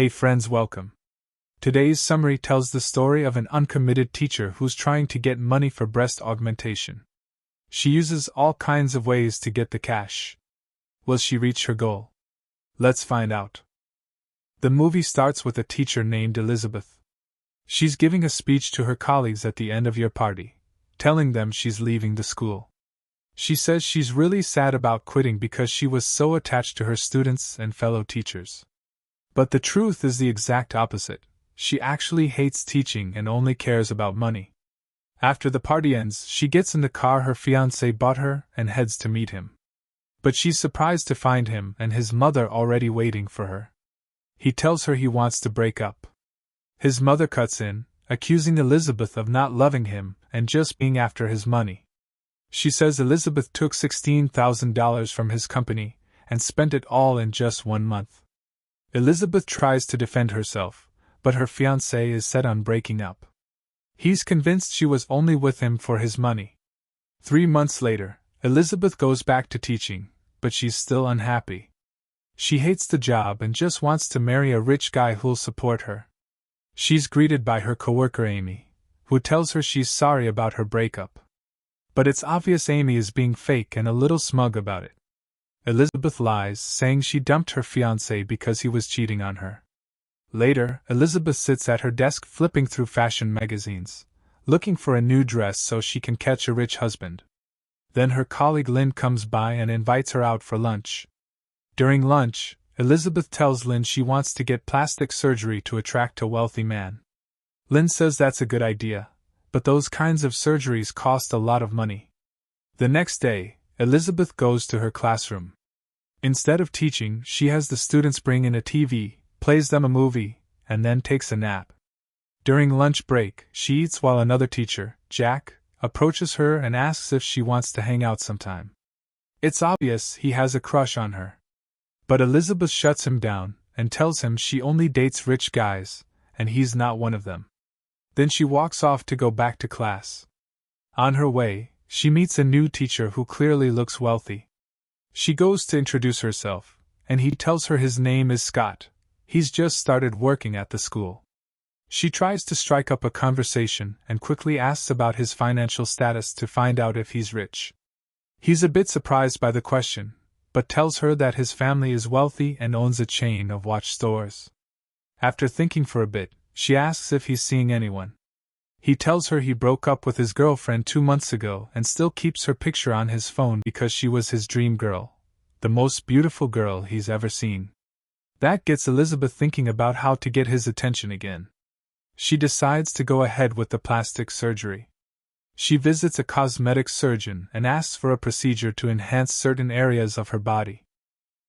Hey friends, welcome. Today's summary tells the story of an uncommitted teacher who's trying to get money for breast augmentation. She uses all kinds of ways to get the cash. Will she reach her goal? Let's find out. The movie starts with a teacher named Elizabeth. She's giving a speech to her colleagues at the end of year party, telling them she's leaving the school. She says she's really sad about quitting because she was so attached to her students and fellow teachers. But the truth is the exact opposite. She actually hates teaching and only cares about money. After the party ends, she gets in the car her fiancé bought her and heads to meet him. But she's surprised to find him and his mother already waiting for her. He tells her he wants to break up. His mother cuts in, accusing Elizabeth of not loving him and just being after his money. She says Elizabeth took $16,000 from his company and spent it all in just 1 month. Elizabeth tries to defend herself, but her fiancé is set on breaking up. He's convinced she was only with him for his money. 3 months later, Elizabeth goes back to teaching, but she's still unhappy. She hates the job and just wants to marry a rich guy who'll support her. She's greeted by her coworker Amy, who tells her she's sorry about her breakup. But it's obvious Amy is being fake and a little smug about it. Elizabeth lies, saying she dumped her fiancé because he was cheating on her. Later, Elizabeth sits at her desk flipping through fashion magazines, looking for a new dress so she can catch a rich husband. Then her colleague Lynn comes by and invites her out for lunch. During lunch, Elizabeth tells Lynn she wants to get plastic surgery to attract a wealthy man. Lynn says that's a good idea, but those kinds of surgeries cost a lot of money. The next day, Elizabeth goes to her classroom. Instead of teaching, she has the students bring in a TV, plays them a movie, and then takes a nap. During lunch break, she eats while another teacher, Jack, approaches her and asks if she wants to hang out sometime. It's obvious he has a crush on her. But Elizabeth shuts him down and tells him she only dates rich guys, and he's not one of them. Then she walks off to go back to class. On her way, she meets a new teacher who clearly looks wealthy. She goes to introduce herself, and he tells her his name is Scott. He's just started working at the school. She tries to strike up a conversation and quickly asks about his financial status to find out if he's rich. He's a bit surprised by the question, but tells her that his family is wealthy and owns a chain of watch stores. After thinking for a bit, she asks if he's seeing anyone. He tells her he broke up with his girlfriend 2 months ago and still keeps her picture on his phone because she was his dream girl, the most beautiful girl he's ever seen. That gets Elizabeth thinking about how to get his attention again. She decides to go ahead with the plastic surgery. She visits a cosmetic surgeon and asks for a procedure to enhance certain areas of her body.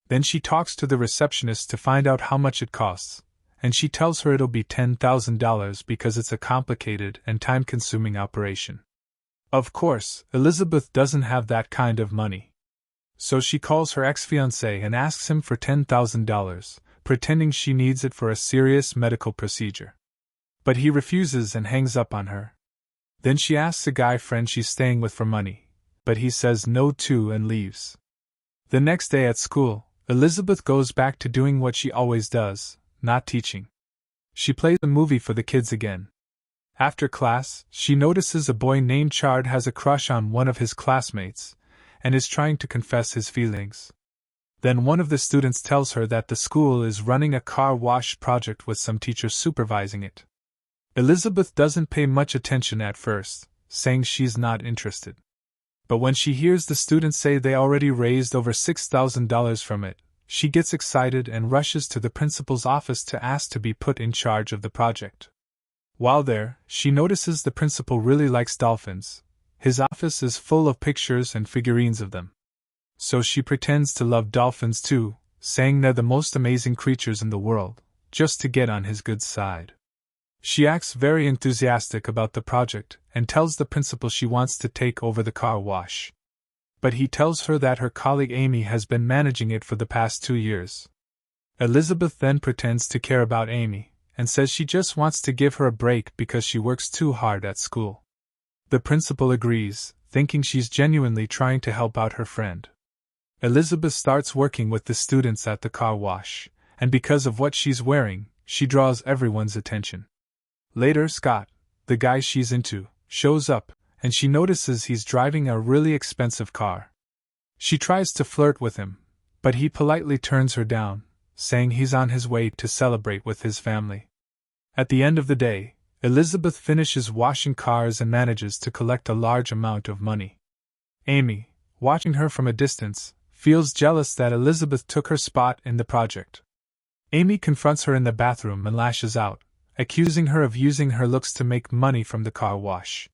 Then she talks to the receptionist to find out how much it costs, and she tells her it'll be $10,000 because it's a complicated and time-consuming operation. Of course, Elizabeth doesn't have that kind of money. So she calls her ex-fiancé and asks him for $10,000, pretending she needs it for a serious medical procedure. But he refuses and hangs up on her. Then she asks a guy friend she's staying with for money, but he says no too and leaves. The next day at school, Elizabeth goes back to doing what she always does, not teaching. She plays a movie for the kids again. After class, she notices a boy named Chard has a crush on one of his classmates, and is trying to confess his feelings. Then one of the students tells her that the school is running a car wash project with some teachers supervising it. Elizabeth doesn't pay much attention at first, saying she's not interested. But when she hears the students say they already raised over $6,000 from it, she gets excited and rushes to the principal's office to ask to be put in charge of the project. While there, she notices the principal really likes dolphins. His office is full of pictures and figurines of them. So she pretends to love dolphins too, saying they're the most amazing creatures in the world, just to get on his good side. She acts very enthusiastic about the project and tells the principal she wants to take over the car wash. But he tells her that her colleague Amy has been managing it for the past 2 years. Elizabeth then pretends to care about Amy, and says she just wants to give her a break because she works too hard at school. The principal agrees, thinking she's genuinely trying to help out her friend. Elizabeth starts working with the students at the car wash, and because of what she's wearing, she draws everyone's attention. Later, Scott, the guy she's into, shows up, and she notices he's driving a really expensive car. She tries to flirt with him, but he politely turns her down, saying he's on his way to celebrate with his family. At the end of the day, Elizabeth finishes washing cars and manages to collect a large amount of money. Amy, watching her from a distance, feels jealous that Elizabeth took her spot in the project. Amy confronts her in the bathroom and lashes out, accusing her of using her looks to make money from the car wash.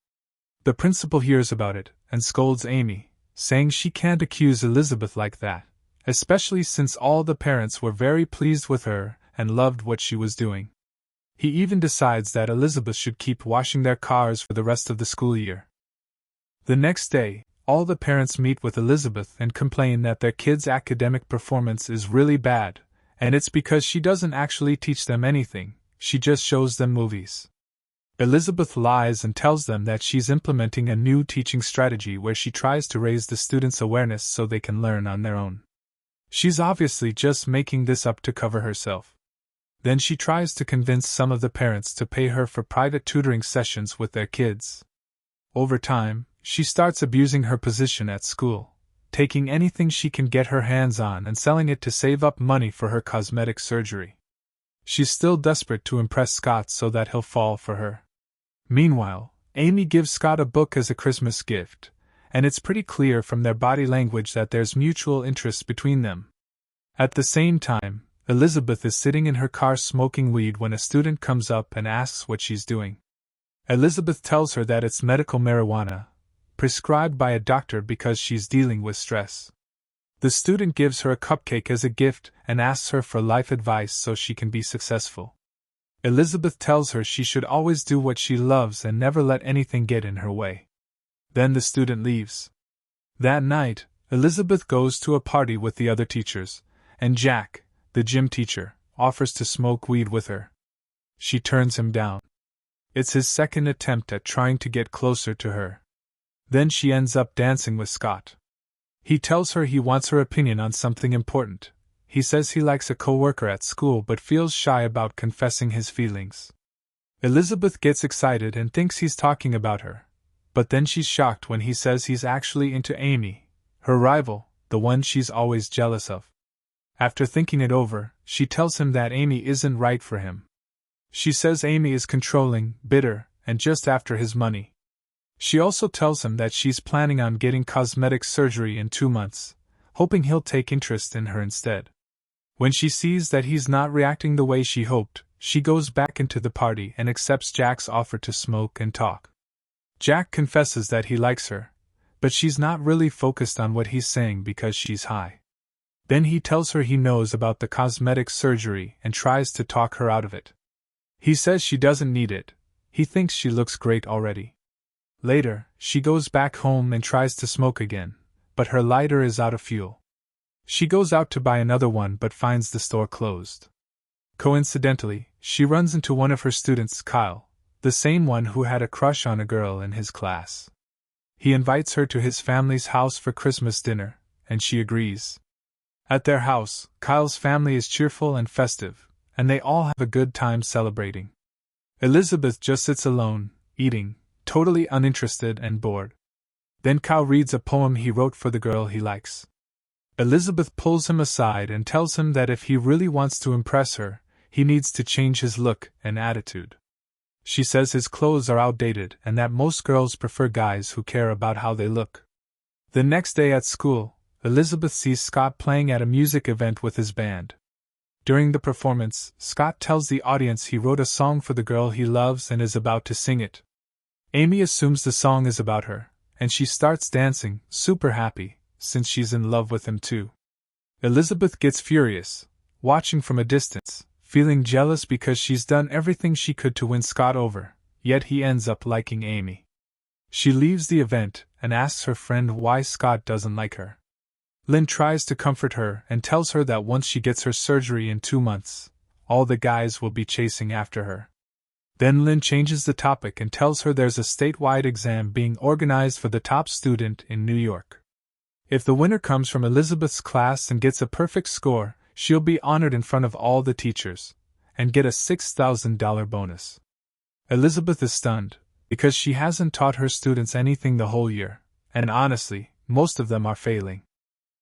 The principal hears about it and scolds Amy, saying she can't accuse Elizabeth like that, especially since all the parents were very pleased with her and loved what she was doing. He even decides that Elizabeth should keep washing their cars for the rest of the school year. The next day, all the parents meet with Elizabeth and complain that their kids' academic performance is really bad, and it's because she doesn't actually teach them anything, she just shows them movies. Elizabeth lies and tells them that she's implementing a new teaching strategy where she tries to raise the students' awareness so they can learn on their own. She's obviously just making this up to cover herself. Then she tries to convince some of the parents to pay her for private tutoring sessions with their kids. Over time, she starts abusing her position at school, taking anything she can get her hands on and selling it to save up money for her cosmetic surgery. She's still desperate to impress Scott so that he'll fall for her. Meanwhile, Amy gives Scott a book as a Christmas gift, and it's pretty clear from their body language that there's mutual interest between them. At the same time, Elizabeth is sitting in her car smoking weed when a student comes up and asks what she's doing. Elizabeth tells her that it's medical marijuana, prescribed by a doctor because she's dealing with stress. The student gives her a cupcake as a gift and asks her for life advice so she can be successful. Elizabeth tells her she should always do what she loves and never let anything get in her way. Then the student leaves. That night, Elizabeth goes to a party with the other teachers, and Jack, the gym teacher, offers to smoke weed with her. She turns him down. It's his second attempt at trying to get closer to her. Then she ends up dancing with Scott. He tells her he wants her opinion on something important. He says he likes a co-worker at school but feels shy about confessing his feelings. Elizabeth gets excited and thinks he's talking about her, but then she's shocked when he says he's actually into Amy, her rival, the one she's always jealous of. After thinking it over, she tells him that Amy isn't right for him. She says Amy is controlling, bitter, and just after his money. She also tells him that she's planning on getting cosmetic surgery in 2 months, hoping he'll take interest in her instead. When she sees that he's not reacting the way she hoped, she goes back into the party and accepts Jack's offer to smoke and talk. Jack confesses that he likes her, but she's not really focused on what he's saying because she's high. Then he tells her he knows about the cosmetic surgery and tries to talk her out of it. He says she doesn't need it, he thinks she looks great already. Later, she goes back home and tries to smoke again, but her lighter is out of fuel. She goes out to buy another one but finds the store closed. Coincidentally, she runs into one of her students, Kyle, the same one who had a crush on a girl in his class. He invites her to his family's house for Christmas dinner, and she agrees. At their house, Kyle's family is cheerful and festive, and they all have a good time celebrating. Elizabeth just sits alone, eating, totally uninterested and bored. Then Kyle reads a poem he wrote for the girl he likes. Elizabeth pulls him aside and tells him that if he really wants to impress her, he needs to change his look and attitude. She says his clothes are outdated and that most girls prefer guys who care about how they look. The next day at school, Elizabeth sees Scott playing at a music event with his band. During the performance, Scott tells the audience he wrote a song for the girl he loves and is about to sing it. Amy assumes the song is about her, and she starts dancing, super happy, since she's in love with him too. Elizabeth gets furious, watching from a distance, feeling jealous because she's done everything she could to win Scott over, yet he ends up liking Amy. She leaves the event and asks her friend why Scott doesn't like her. Lynn tries to comfort her and tells her that once she gets her surgery in 2 months, all the guys will be chasing after her. Then Lynn changes the topic and tells her there's a statewide exam being organized for the top student in New York. If the winner comes from Elizabeth's class and gets a perfect score, she'll be honored in front of all the teachers, and get a $6,000 bonus. Elizabeth is stunned, because she hasn't taught her students anything the whole year, and honestly, most of them are failing.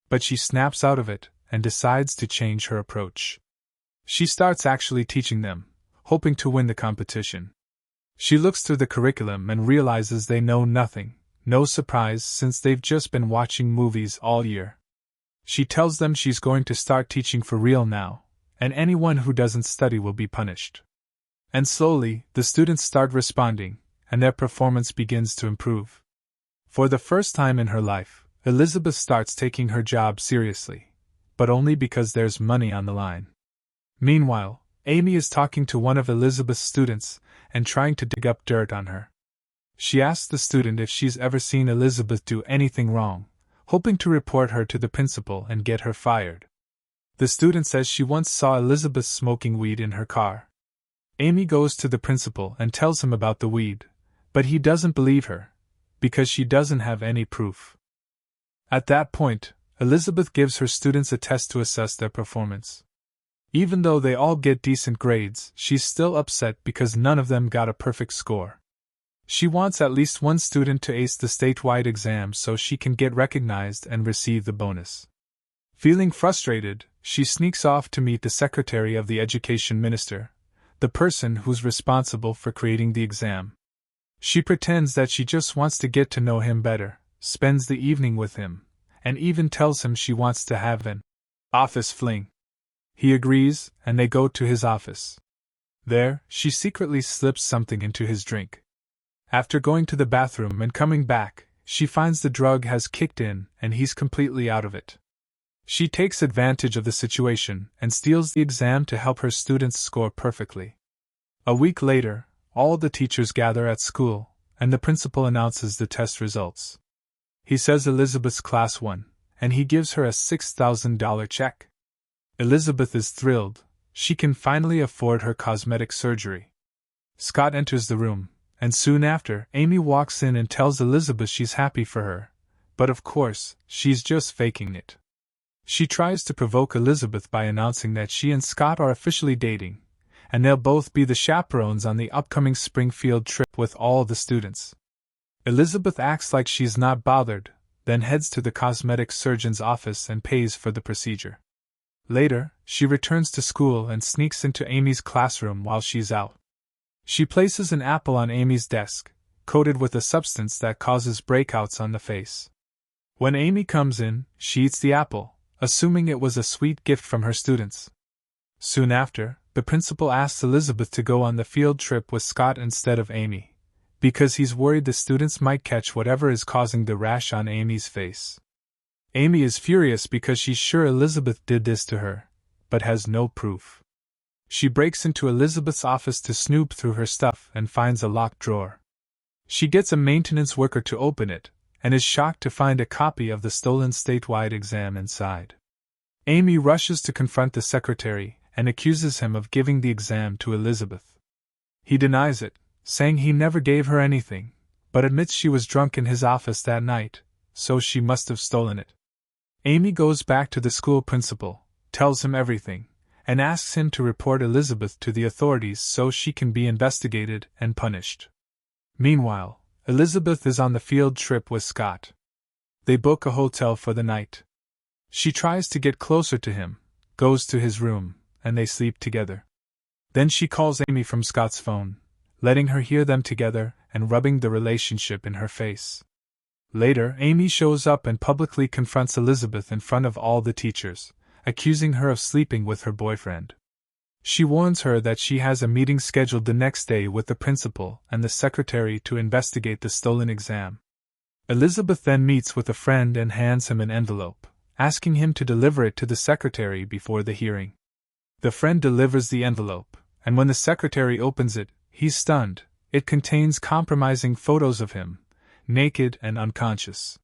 But she snaps out of it and decides to change her approach. She starts actually teaching them, hoping to win the competition. She looks through the curriculum and realizes they know nothing, no surprise since they've just been watching movies all year. She tells them she's going to start teaching for real now, and anyone who doesn't study will be punished. And slowly, the students start responding, and their performance begins to improve. For the first time in her life, Elizabeth starts taking her job seriously, but only because there's money on the line. Meanwhile, Amy is talking to one of Elizabeth's students and trying to dig up dirt on her. She asks the student if she's ever seen Elizabeth do anything wrong, hoping to report her to the principal and get her fired. The student says she once saw Elizabeth smoking weed in her car. Amy goes to the principal and tells him about the weed, but he doesn't believe her, because she doesn't have any proof. At that point, Elizabeth gives her students a test to assess their performance. Even though they all get decent grades, she's still upset because none of them got a perfect score. She wants at least one student to ace the statewide exam so she can get recognized and receive the bonus. Feeling frustrated, she sneaks off to meet the secretary of the education minister, the person who's responsible for creating the exam. She pretends that she just wants to get to know him better, spends the evening with him, and even tells him she wants to have an office fling. He agrees, and they go to his office. There, she secretly slips something into his drink. After going to the bathroom and coming back, she finds the drug has kicked in and he's completely out of it. She takes advantage of the situation and steals the exam to help her students score perfectly. A week later, all the teachers gather at school, and the principal announces the test results. He says Elizabeth's class won, and he gives her a $6,000 check. Elizabeth is thrilled. She can finally afford her cosmetic surgery. Scott enters the room, and soon after, Amy walks in and tells Elizabeth she's happy for her, but of course, she's just faking it. She tries to provoke Elizabeth by announcing that she and Scott are officially dating, and they'll both be the chaperones on the upcoming Springfield trip with all the students. Elizabeth acts like she's not bothered, then heads to the cosmetic surgeon's office and pays for the procedure. Later, she returns to school and sneaks into Amy's classroom while she's out. She places an apple on Amy's desk, coated with a substance that causes breakouts on the face. When Amy comes in, she eats the apple, assuming it was a sweet gift from her students. Soon after, the principal asks Elizabeth to go on the field trip with Scott instead of Amy, because he's worried the students might catch whatever is causing the rash on Amy's face. Amy is furious because she's sure Elizabeth did this to her, but has no proof. She breaks into Elizabeth's office to snoop through her stuff and finds a locked drawer. She gets a maintenance worker to open it, and is shocked to find a copy of the stolen statewide exam inside. Amy rushes to confront the secretary and accuses him of giving the exam to Elizabeth. He denies it, saying he never gave her anything, but admits she was drunk in his office that night, so she must have stolen it. Amy goes back to the school principal, tells him everything, and asks him to report Elizabeth to the authorities so she can be investigated and punished. Meanwhile, Elizabeth is on the field trip with Scott. They book a hotel for the night. She tries to get closer to him, goes to his room, and they sleep together. Then she calls Amy from Scott's phone, letting her hear them together and rubbing the relationship in her face. Later, Amy shows up and publicly confronts Elizabeth in front of all the teachers, accusing her of sleeping with her boyfriend. She warns her that she has a meeting scheduled the next day with the principal and the secretary to investigate the stolen exam. Elizabeth then meets with a friend and hands him an envelope, asking him to deliver it to the secretary before the hearing. The friend delivers the envelope, and when the secretary opens it, he's stunned. It contains compromising photos of him, naked and unconscious.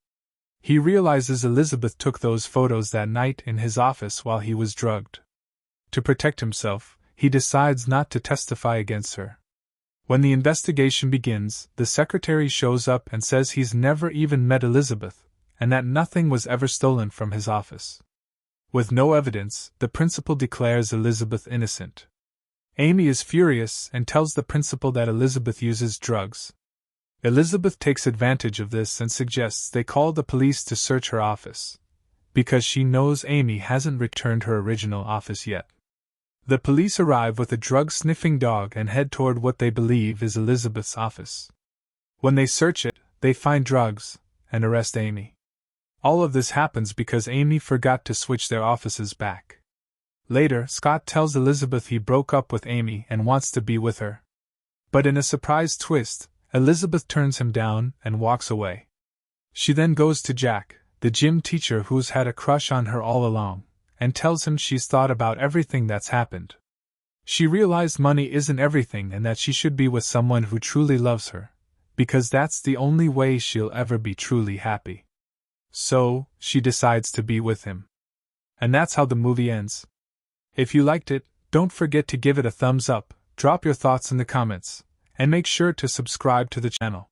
He realizes Elizabeth took those photos that night in his office while he was drugged. To protect himself, he decides not to testify against her. When the investigation begins, the secretary shows up and says he's never even met Elizabeth, and that nothing was ever stolen from his office. With no evidence, the principal declares Elizabeth innocent. Amy is furious and tells the principal that Elizabeth uses drugs. Elizabeth takes advantage of this and suggests they call the police to search her office, because she knows Amy hasn't returned her original office yet. The police arrive with a drug-sniffing dog and head toward what they believe is Elizabeth's office. When they search it, they find drugs and arrest Amy. All of this happens because Amy forgot to switch their offices back. Later, Scott tells Elizabeth he broke up with Amy and wants to be with her. But in a surprise twist, Elizabeth turns him down and walks away. She then goes to Jack, the gym teacher who's had a crush on her all along, and tells him she's thought about everything that's happened. She realized money isn't everything and that she should be with someone who truly loves her, because that's the only way she'll ever be truly happy. So, she decides to be with him. And that's how the movie ends. If you liked it, don't forget to give it a thumbs up, drop your thoughts in the comments, and make sure to subscribe to the channel.